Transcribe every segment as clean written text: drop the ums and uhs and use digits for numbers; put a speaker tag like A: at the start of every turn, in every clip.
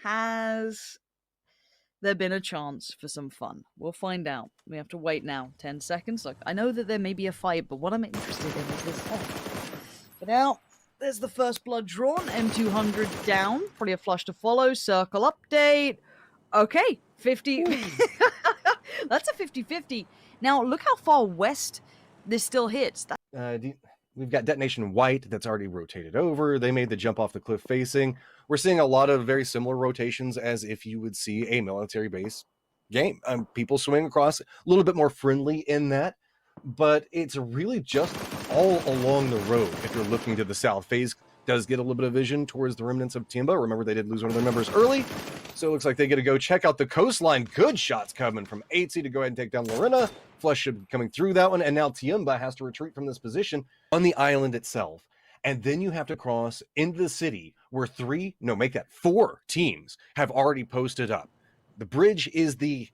A: Has there been a chance for some fun? We'll find out. We have to wait now. 10 seconds. Look, I know that there may be a fight, but what I'm interested in is this fight. But now, there's the first blood drawn. M200 down. Probably a flush to follow. Circle update. Okay. 50. That's a 50-50. Now, look how far west this still hits.
B: We've got Detonation White that's already rotated over. They made the jump off the cliff facing. We're seeing a lot of very similar rotations as if you would see a military base game. People swing across, a little bit more friendly in that, but it's really just all along the road. If you're looking to the south, FaZe does get a little bit of vision towards the remnants of Tianba. Remember, they did lose one of their members early, so it looks like they get to go check out the coastline. Good shots coming from Ence to go ahead and take down Lorena. Flush should be coming through that one, and now Tianba has to retreat from this position on the island itself. And then you have to cross into the city where 4 teams have already posted up. The bridge is the,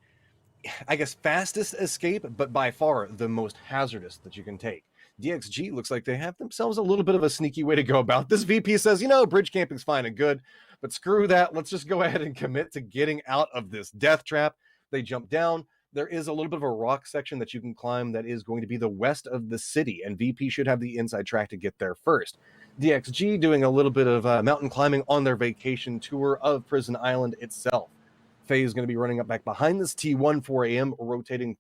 B: I guess, fastest escape, but by far the most hazardous that you can take. DXG looks like they have themselves a little bit of a sneaky way to go about this. VP says, bridge camping's fine and good, but screw that. Let's just go ahead and commit to getting out of this death trap. They jump down. There is a little bit of a rock section that you can climb that is going to be the west of the city, and VP should have the inside track to get there first. DXG doing a little bit of mountain climbing on their vacation tour of Prison Island itself. FaZe is going to be running up back behind this T1 4 a.m. rotating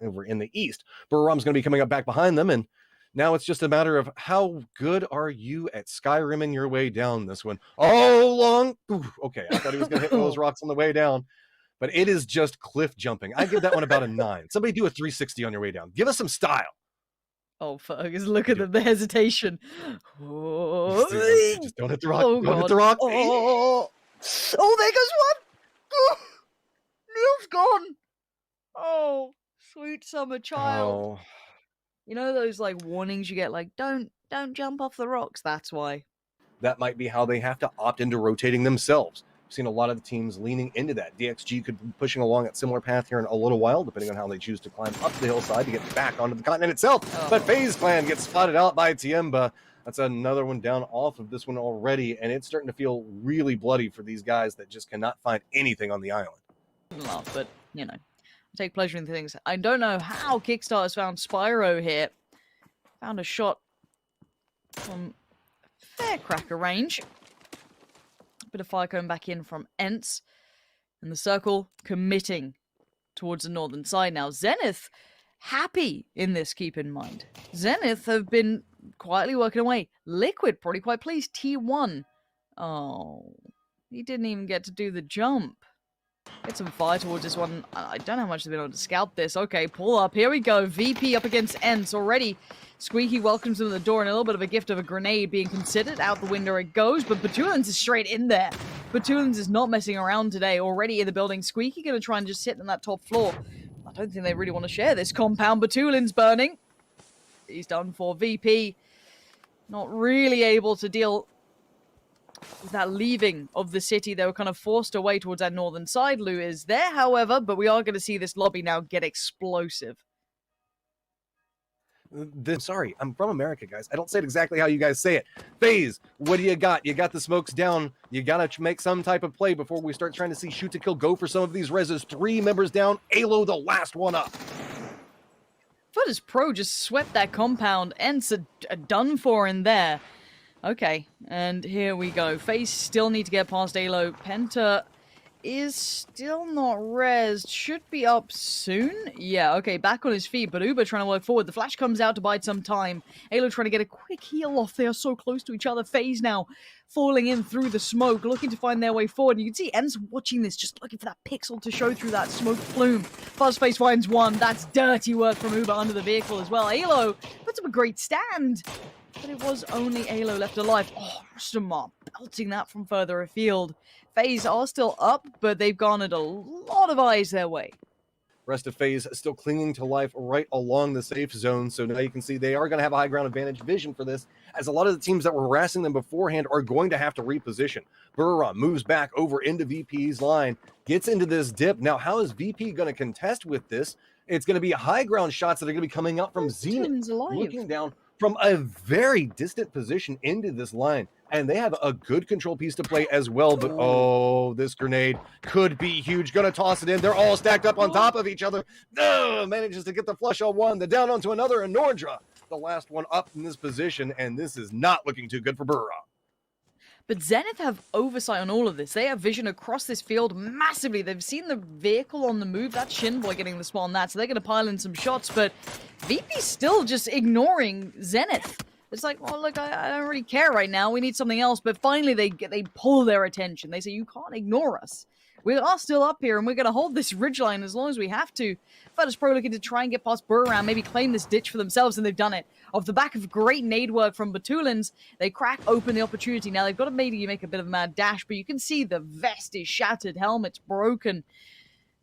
B: over in the east. Buriram's going to be coming up back behind them, and now it's just a matter of how good are you at Skyrimming your way down this one. Oh, long. Ooh, okay, I thought he was going to hit one of those rocks on the way down. But it is just cliff jumping. I give that one about a 9. Somebody do a 360 on your way down. Give us some style.
A: Oh, Fergus, look at the hesitation. Oh,
B: just don't hit the rock. Don't hit the rock.
A: Oh, there goes one. Oh, Neil's gone. Oh, sweet summer child.
B: Oh.
A: You know those warnings you get, don't jump off the rocks. That's why.
B: That might be how they have to opt into rotating themselves. Seen a lot of the teams leaning into that. DXG could be pushing along that similar path here in a little while, depending on how they choose to climb up the hillside to get back onto the continent itself. Oh. But FaZe Clan gets spotted out by Tianba. That's another one down off of this one already, and it's starting to feel really bloody for these guys that just cannot find anything on the island.
A: But, I take pleasure in things. I don't know how Kickstarter's found Spyro here. Found a shot from Firecracker range. Bit of fire coming back in from Ence. And the circle committing towards the northern side now. Zenith happy in this, keep in mind. Zenith have been quietly working away. Liquid probably quite pleased. T1. Oh, he didn't even get to do the jump. Get some fire towards this one. I don't know how much they've been able to scout this. Okay, pull up. Here we go. VP up against Ence already. Squeaky welcomes them to the door, and a little bit of a gift of a grenade being considered. Out the window it goes, but Batulins is straight in there. Batulins is not messing around today. Already in the building. Squeaky going to try and just sit on that top floor. I don't think they really want to share this compound. Batulins burning. He's done for. VP not really able to deal with that leaving of the city. They were kind of forced away towards that northern side. Lou is there, however, but we are going to see this lobby now get explosive.
B: Sorry, I'm from America, guys. I don't say it exactly how you guys say it. FaZe, what do you got? You got the smokes down. You got to make some type of play before we start trying to see shoot to kill go for some of these reses. 3 members down. Alo, the last one up.
A: Virtus.pro just swept that compound. Ence are done for in there. Okay, and here we go. FaZe still need to get past Alo. Penta is still not rezzed. Should be up soon. Yeah, okay, back on his feet, but Uber trying to work forward. The flash comes out to bide some time. Alo trying to get a quick heal off. They are so close to each other. FaZe now falling in through the smoke, looking to find their way forward. And you can see Ence watching this, just looking for that pixel to show through that smoke plume. Fuzzface finds one. That's dirty work from Uber under the vehicle as well. Alo puts up a great stand, but it was only Alo left alive. Oh, Rustamar belting that from further afield. FaZe are still up, but they've garnered a lot of eyes their way.
B: Rest of FaZe still clinging to life right along the safe zone. So now you can see they are going to have a high ground advantage vision for this, as a lot of the teams that were harassing them beforehand are going to have to reposition. Buriram moves back over into VP's line, gets into this dip. Now, how is VP going to contest with this? It's going to be high ground shots that are going to be coming out from Zenith. Looking down, from a very distant position into this line. And they have a good control piece to play as well. But oh, this grenade could be huge. Gonna toss it in. They're all stacked up on top of each other. Manages to get the flush on one, the down onto another, and Nordra, the last one up in this position. And this is not looking too good for Buriram.
A: But Zenith have oversight on all of this. They have vision across this field massively. They've seen the vehicle on the move. That's Shinboy getting the spot on that, so they're going to pile in some shots. But VP's still just ignoring Zenith. It's like, well, look, I don't really care right now. We need something else. But finally, they pull their attention. They say, you can't ignore us. We are still up here, and we're going to hold this ridgeline as long as we have to. Virtus.pro looking to try and get past Buriram, maybe claim this ditch for themselves, and they've done it. Off the back of great nade work from Batulins, they crack open the opportunity. Now, they've got to maybe make a bit of a mad dash, but you can see the vest is shattered, helmet's broken.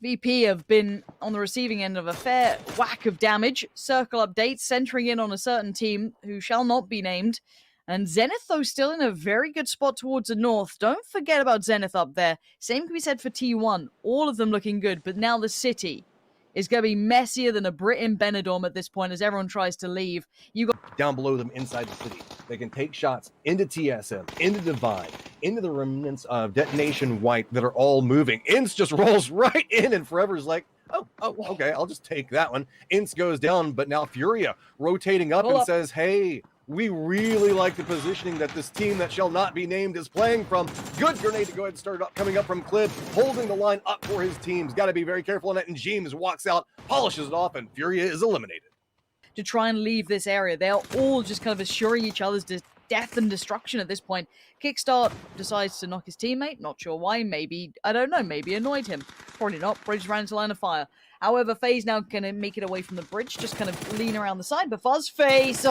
A: VP have been on the receiving end of a fair whack of damage. Circle updates, centering in on a certain team who shall not be named. And Zenith, though, still in a very good spot towards the north. Don't forget about Zenith up there. Same can be said for T1. All of them looking good, but now the city is going to be messier than a Brit in Benidorm at this point as everyone tries to leave. You got
B: down below them inside the city. They can take shots into TSM, into Divine, into the remnants of Detonation White that are all moving. Ence just rolls right in, and Forever's like, oh, okay, I'll just take that one. Ence goes down, but now Furia rotating up and says, hey, we really like the positioning that this team that shall not be named is playing from. Good grenade to go ahead and start up, coming up from Clib, holding the line up for his teams. Got to be very careful on it, and James walks out, polishes it off, and Furia is eliminated.
A: To try and leave this area. They are all just kind of assuring each other's death and destruction at this point. Kickstart decides to knock his teammate. Not sure why. Maybe, I don't know, maybe annoyed him. Probably not. Probably just ran into line of fire. However, FaZe now can make it away from the bridge, just kind of lean around the side. But Fuzzface,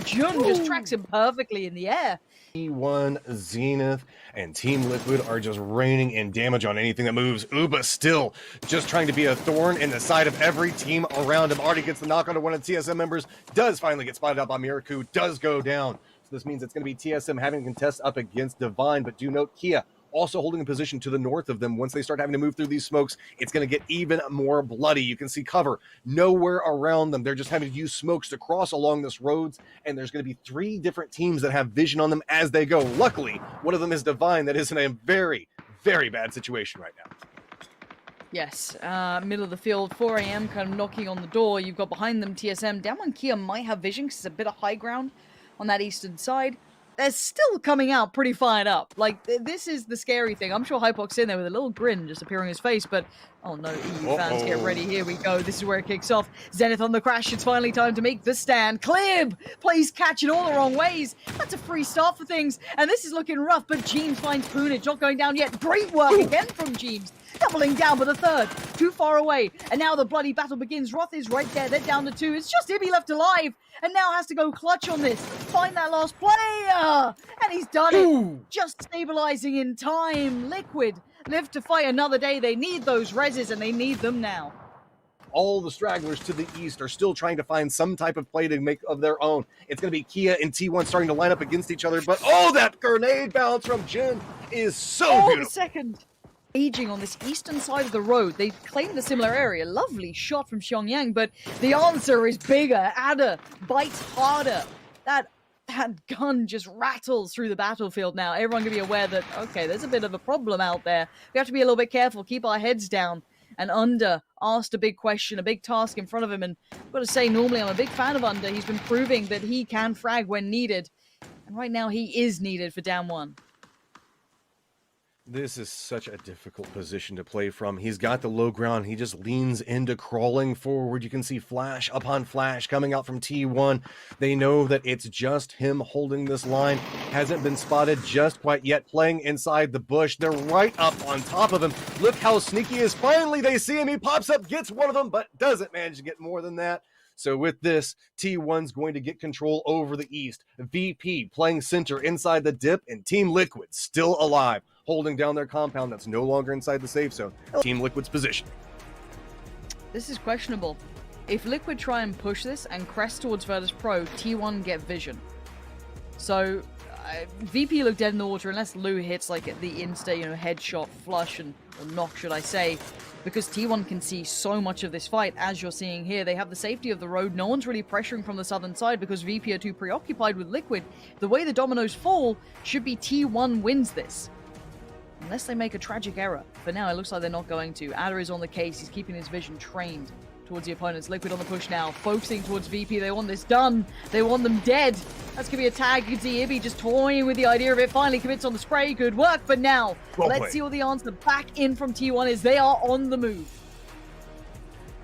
A: Jun just tracks him perfectly in the air.
B: T1, Zenith, and Team Liquid are just raining in damage on anything that moves. Uba still just trying to be a thorn in the side of every team around him. Already gets the knock onto one of the TSM members. Does finally get spotted out by Miraku. Does go down. So this means it's going to be TSM having to contest up against Divine. But do note, Kia also holding a position to the north of them. Once they start having to move through these smokes, it's going to get even more bloody. You can see cover nowhere around them. They're just having to use smokes to cross along this roads, and there's going to be 3 different teams that have vision on them as they go. Luckily, one of them is Divine that is in a very, very bad situation right now.
A: Yes, middle of the field, 4 a.m., kind of knocking on the door. You've got behind them TSM. DAMWON Kia might have vision because it's a bit of high ground on that eastern side. They're still coming out pretty fired up. Like, this is the scary thing. I'm sure Hypok's in there with a little grin just appearing on his face, but oh no, EU fans, get ready. Here we go. This is where it kicks off. Zenith on the crash. It's finally time to make the stand. Clib plays catch in all the wrong ways. That's a free start for things, and this is looking rough, but James finds Poonage. Not going down yet. Great work again from James. Doubling down, but the third, too far away. And now the bloody battle begins. Roth is right there. They're down to 2. It's just him left alive. And now has to go clutch on this. Find that last player. And he's done it. Just stabilizing in time. Liquid live to fight another day. They need those reses, and they need them now.
B: All the stragglers to the east are still trying to find some type of play to make of their own. It's going to be Kia and T1 starting to line up against each other. But that grenade bounce from Jin is so beautiful.
A: The second. Aging on this eastern side of the road. They claimed a similar area. Lovely shot from Xiangyang, but the answer is bigger. Adder bites harder. That gun just rattles through the battlefield now. Everyone can be aware that, okay, there's a bit of a problem out there. We have to be a little bit careful, keep our heads down. And Under asked a big question, a big task in front of him. And I've got to say, normally I'm a big fan of Under. He's been proving that he can frag when needed. And right now he is needed for DAMWON.
B: This is such a difficult position to play from. He's got the low ground. He just leans into crawling forward. You can see flash upon flash coming out from T1. They know that it's just him holding this line. Hasn't been spotted just quite yet, playing inside the bush. They're right up on top of him. Look how sneaky he is. Finally, they see him. He pops up, gets one of them, but doesn't manage to get more than that. So with this, T1's going to get control over the east. VP playing center inside the dip, and Team Liquid still alive, holding down their compound that's no longer inside the safe zone. Team Liquid's position.
A: This is questionable. If Liquid try and push this and crest towards Virtus.pro, T1 get vision. So VP look dead in the water unless Lou hits like the insta, headshot, flush, or knock, should I say. Because T1 can see so much of this fight, as you're seeing here. They have the safety of the road. No one's really pressuring from the southern side because VP are too preoccupied with Liquid. The way the dominoes fall should be T1 wins this. Unless they make a tragic error. For now, it looks like they're not going to. Adder is on the case. He's keeping his vision trained towards the opponents. Liquid on the push now, focusing towards VP. They want this done. They want them dead. That's going to be a tag. You can see Ibby just toying with the idea of it. Finally commits on the spray. Good work for now. Let's see what the answer back in from T1 is. They are on the move.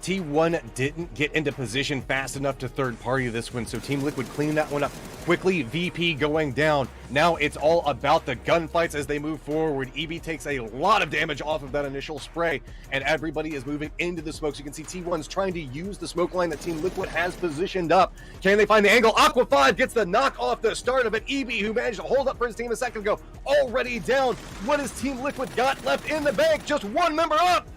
B: T1 didn't get into position fast enough to third party this one, so Team Liquid cleaning that one up quickly. VP going down. Now it's all about the gunfights as they move forward. EB takes a lot of damage off of that initial spray, and everybody is moving into the smoke. So you can see T1's trying to use the smoke line that Team Liquid has positioned up. Can they find the angle? Aqua 5 gets the knock off the start of it. EB, who managed to hold up for his team a second ago, already down. What has Team Liquid got left in the bank? Just one member up.